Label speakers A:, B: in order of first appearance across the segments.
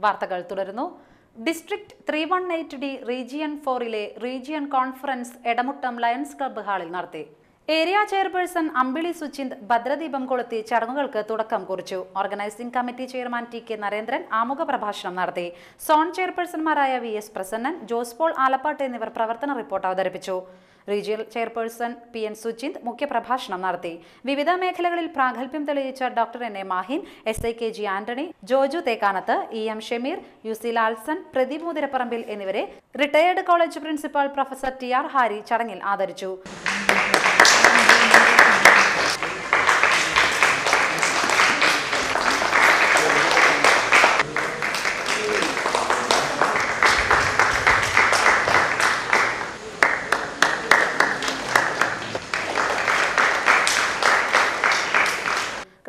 A: വാർത്തകൾ തുടരുന്നു. District 318D region 4ലെ region conference Edamuttam lions club ഹാളിൽ നടത്തി. ഏരിയ ചെയർപേഴ്സൺ അമ്പിളി സുചിന്ത് ഭദ്രദീപം കൊളുത്തി ചടങ്ങുകൾക്ക് തുടക്കം കുറിച്ചു. Organising committee chairman T K Narendran ആമുഖ പ്രഭാഷണം നടത്തി. സോൺ ചെയർപേഴ്സൺമാരായ VS പ്രസന്നൻ, ജോസ് പോൾ ആലപ്പാട്ട് എന്നിവർ പ്രവർത്തന റിപ്പോർട്ട് അവതരിപ്പിച്ചു. റീജിയൽ ചെയർപേഴ്സൺ PN സുചിന്ത് മുഖ്യപ്രഭാഷണം നടത്തി. വിവിധ മേഖലകളിൽ പ്രാഗൽഭ്യം തെളിയിച്ച doctor NA Mahin, SIKG Antony, Joju Thekkanath, EM Shameer, UC Lalson, Pradeep Muthirapparambil എന്നിവരെ retired college principal professor TR Hari ചടങ്ങിൽ ആദരിച്ചു.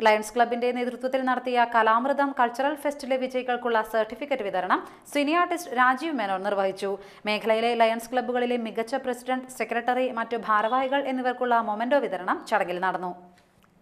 A: ലയൺസ് ക്ലബിന്റെ നേതൃത്വത്തിൽ നടത്തിയ കലാമൃതം കൾച്ചറൽ ഫെസ്റ്റിലെ വിജയികൾക്കുള്ള സർട്ടിഫിക്കറ്റ് വിതരണം സിനി ആർട്ടിസ്റ്റ് രാജീവ് മേനോൻ നിർവഹിച്ചു. മേഖലയിലെ ലയൺസ് ക്ലബ്ബുകളിലെ മികച്ച പ്രസിഡന്റ്, സെക്രട്ടറി, മറ്റു ഭാരവാഹികൾ എന്നിവർക്കുള്ള മൊമെന്റോ വിതരണം ചടങ്ങിൽ നടന്നു.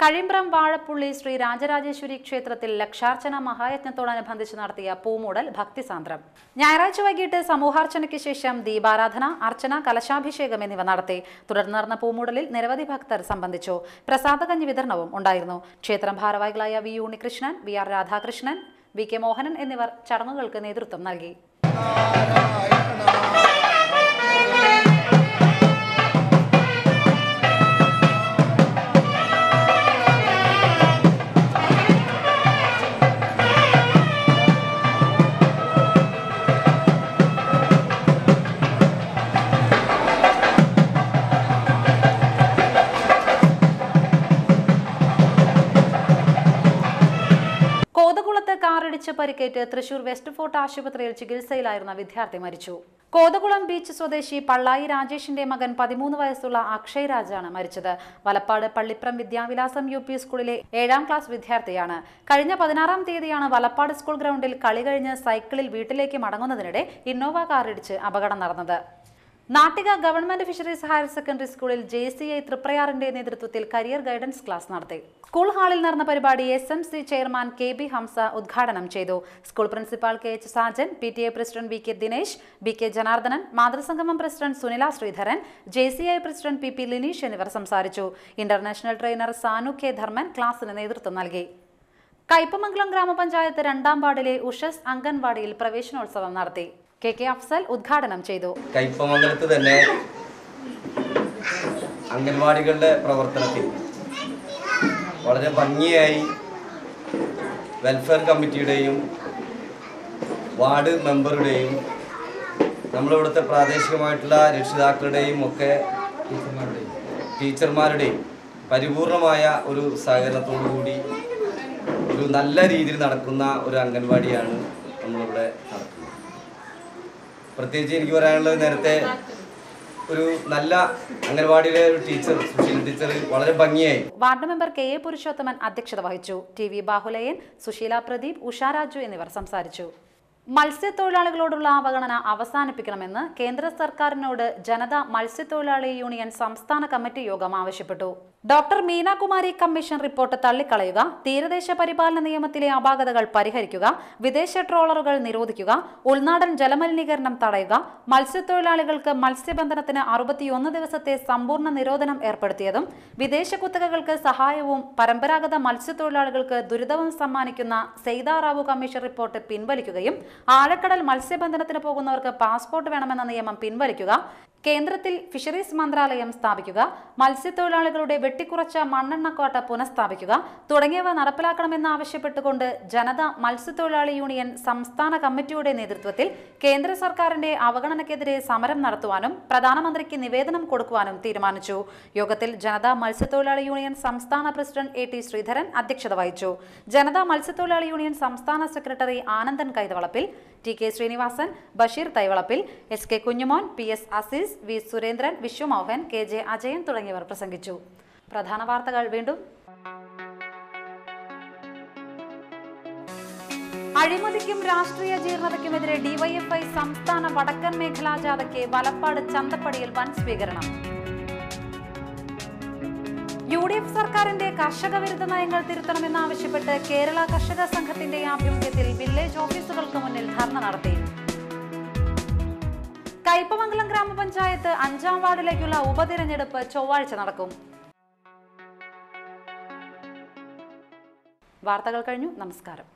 A: കഴിമ്പ്രം വാഴപ്പുള്ളി ശ്രീ രാജരാജേശ്വരി ക്ഷേത്രത്തിൽ ലക്ഷാർച്ചന മഹായജ്ഞത്തോടനുബന്ധിച്ച് നടത്തിയ പൂമൂടൽ ഭക്തിസാന്ദ്രം. ഞായറാഴ്ച വൈകിട്ട് സമൂഹാർച്ചനയ്ക്ക് ശേഷം ദീപാരാധന, അർച്ചന, കലശാഭിഷേകം എന്നിവ നടത്തി. തുടർന്ന് നടന്ന പൂമൂടലിൽ നിരവധി ഭക്തർ സംബന്ധിച്ചു. പ്രസാദകഞ്ഞി വിതരണവും ഉണ്ടായിരുന്നു. ക്ഷേത്രം ഭാരവാഹികളായ V Unnikrishnan, VR Radhakrishnan, VK Mohanan എന്നിവർ ചടങ്ങുകൾക്ക് നേതൃത്വം നൽകി. കോതകുളത്ത് കാറിടിച്ച് പരിക്കേറ്റ് തൃശൂർ വെസ്റ്റ് ഫോർട്ട് ആശുപത്രിയിൽ ചികിത്സയിലായിരുന്ന വിദ്യാർത്ഥി മരിച്ചു. കോതകുളം ബീച്ച് സ്വദേശി പള്ളായി രാജേഷിന്റെ മകൻ 13 വയസ്സുള്ള അക്ഷയ് രാജാണ് മരിച്ചത്. വലപ്പാട് പള്ളിപ്രം വിദ്യാവിലാസം UP സ്കൂളിലെ 7ാം ക്ലാസ് വിദ്യാർത്ഥിയാണ്. കഴിഞ്ഞ 16-ാം തീയതിയാണ് വലപ്പാട് സ്കൂൾ ഗ്രൗണ്ടിൽ കളി കഴിഞ്ഞ് സൈക്കിളിൽ വീട്ടിലേക്ക് മടങ്ങുന്നതിനിടെ ഇന്നോവ കാറിടിച്ച് അപകടം നടന്നത്. Nattika government fisheries higher secondary സ്കൂളിൽ JCI തൃപ്രയാറിന്റെ നേതൃത്വത്തിൽ കരിയർ ഗൈഡൻസ് ക്ലാസ് നടത്തി. സ്കൂൾ ഹാളിൽ നടന്ന പരിപാടി SMC ചെയർമാൻ KB ഹംസ ഉദ്ഘാടനം ചെയ്തു. School principal KH Sajan, PTA president VK Dinesh, BK Janardhanan, മാതൃസംഗമം president Sunila Sreedharan, JCI president PP Lineesh എന്നിവർ സംസാരിച്ചു. International trainer Sanu K Dharman ക്ലാസിന് നേതൃത്വം നൽകി. കയ്പമംഗലം ഗ്രാമപഞ്ചായത്ത് 2ാം വാർഡിലെ ഉഷസ് അംഗൻവാടിയിൽ പ്രവേശനോത്സവം നടത്തി. KK അഫ്സൽ ഉദ്ഘാടനം ചെയ്തു.
B: കയ്പമംഗലത്ത് തന്നെ അംഗൻവാടികളുടെ പ്രവർത്തനത്തിൽ വളരെ ഭംഗിയായി വെൽഫെയർ കമ്മിറ്റിയുടെയും വാർഡ് മെമ്പറുടെയും നമ്മളിവിടുത്തെ പ്രാദേശികമായിട്ടുള്ള രക്ഷിതാക്കളുടെയും ഒക്കെ ടീച്ചർമാരുടെയും പരിപൂർണമായ ഒരു സഹകരണത്തോടു കൂടി ഒരു നല്ല രീതിയിൽ നടക്കുന്ന ഒരു അംഗൻവാടിയാണ് നമ്മളിവിടെ നടക്കുന്നത്. പ്രത്യേകിച്ച് എനിക്ക് പറയാനുള്ളത്, നേരത്തെ ഒരു നല്ല അംഗൻവാടിയിലെ ഒരു ടീച്ചർ, സുശീല ടീച്ചർ വളരെ ഭംഗിയായി.
A: വാർഡ് മെമ്പർ KA പുരുഷോത്തമൻ അധ്യക്ഷത വഹിച്ചു. TV ബാഹുലയൻ, സുശീല പ്രദീപ്, ഉഷാരാജു എന്നിവർ സംസാരിച്ചു. മത്സ്യത്തൊഴിലാളികളോടുള്ള അവഗണന അവസാനിപ്പിക്കണമെന്ന് കേന്ദ്ര സർക്കാരിനോട് ജനതാ മത്സ്യത്തൊഴിലാളി യൂണിയൻ സംസ്ഥാന കമ്മിറ്റി യോഗം ആവശ്യപ്പെട്ടു. ഡോക്ടർ മീനാകുമാരി കമ്മീഷൻ റിപ്പോർട്ട് തള്ളിക്കളയുക, തീരദേശ പരിപാലന നിയമത്തിലെ അപാകതകൾ പരിഹരിക്കുക, വിദേശ ട്രോളറുകൾ നിരോധിക്കുക, ഉൾനാടൻ ജലമലിനീകരണം തടയുക, മത്സ്യത്തൊഴിലാളികൾക്ക് മത്സ്യബന്ധനത്തിന് 61 ദിവസത്തെ സമ്പൂർണ്ണ നിരോധനം ഏർപ്പെടുത്തിയതും വിദേശ കുത്തകകൾക്ക് സഹായവും പരമ്പരാഗത മത്സ്യത്തൊഴിലാളികൾക്ക് ദുരിതവും സമ്മാനിക്കുന്ന സെയ്താ റാവു കമ്മീഷൻ റിപ്പോർട്ട് പിൻവലിക്കുകയും ആഴക്കടൽ മത്സ്യബന്ധനത്തിന് പോകുന്നവർക്ക് പാസ്പോർട്ട് വേണമെന്ന നിയമം പിൻവലിക്കുക, കേന്ദ്രത്തിൽ ഫിഷറീസ് മന്ത്രാലയം സ്ഥാപിക്കുക, മത്സ്യത്തൊഴിലാളികളുടെ വെട്ടിക്കുറച്ച മണ്ണെണ്ണക്കോട്ട പുനഃസ്ഥാപിക്കുക തുടങ്ങിയവ നടപ്പിലാക്കണമെന്നാവശ്യപ്പെട്ടുകൊണ്ട് ജനതാ മത്സ്യത്തൊഴിലാളി യൂണിയൻ സംസ്ഥാന കമ്മിറ്റിയുടെ നേതൃത്വത്തിൽ കേന്ദ്ര സർക്കാരിന്റെ അവഗണനയ്ക്കെതിരെ സമരം നടത്തുവാനും പ്രധാനമന്ത്രിക്ക് നിവേദനം കൊടുക്കുവാനും തീരുമാനിച്ചു. യോഗത്തിൽ ജനതാ മത്സ്യത്തൊഴിലാളി യൂണിയൻ സംസ്ഥാന പ്രസിഡന്റ് AT ശ്രീധരൻ അധ്യക്ഷത വഹിച്ചു. ജനതാ മത്സ്യത്തൊഴിലാളി യൂണിയൻ സംസ്ഥാന secretary Anandan Kaithavalappil, TK Srinivasan, Basheer Thaivalappil, SK Kunjumon, PS Azeez, V Surendran, Vishwamohan, KJ Ajayan തുടങ്ങിയവർ പ്രസംഗിച്ചു. പ്രധാന വാർത്തകൾ വീണ്ടും. അഴിമതിക്കും രാഷ്ട്രീയ ജീർണതയ്ക്കുമെതിരെ DYFI സംസ്ഥാന വടക്കൻ മേഖലാ ജാഥയ്ക്ക് വലപ്പാട് ചന്തപ്പടിയിൽ വൻ സ്വീകരണം. UDF സർക്കാരിന്റെ കർഷക വിരുദ്ധ നയങ്ങൾ തിരുത്തണമെന്നാവശ്യപ്പെട്ട് കേരള കർഷക സംഘത്തിന്റെ ആഭിമുഖ്യത്തിൽ വില്ലേജ് ഓഫീസുകൾക്ക് മുന്നിൽ ധർണ നടത്തി. കയ്പമംഗലം ഗ്രാമപഞ്ചായത്ത് 5ാം വാർഡിലേക്കുള്ള ഉപതിരഞ്ഞെടുപ്പ് ചൊവ്വാഴ്ച നടക്കും. വാർത്തകൾ കഴിഞ്ഞു. നമസ്കാരം.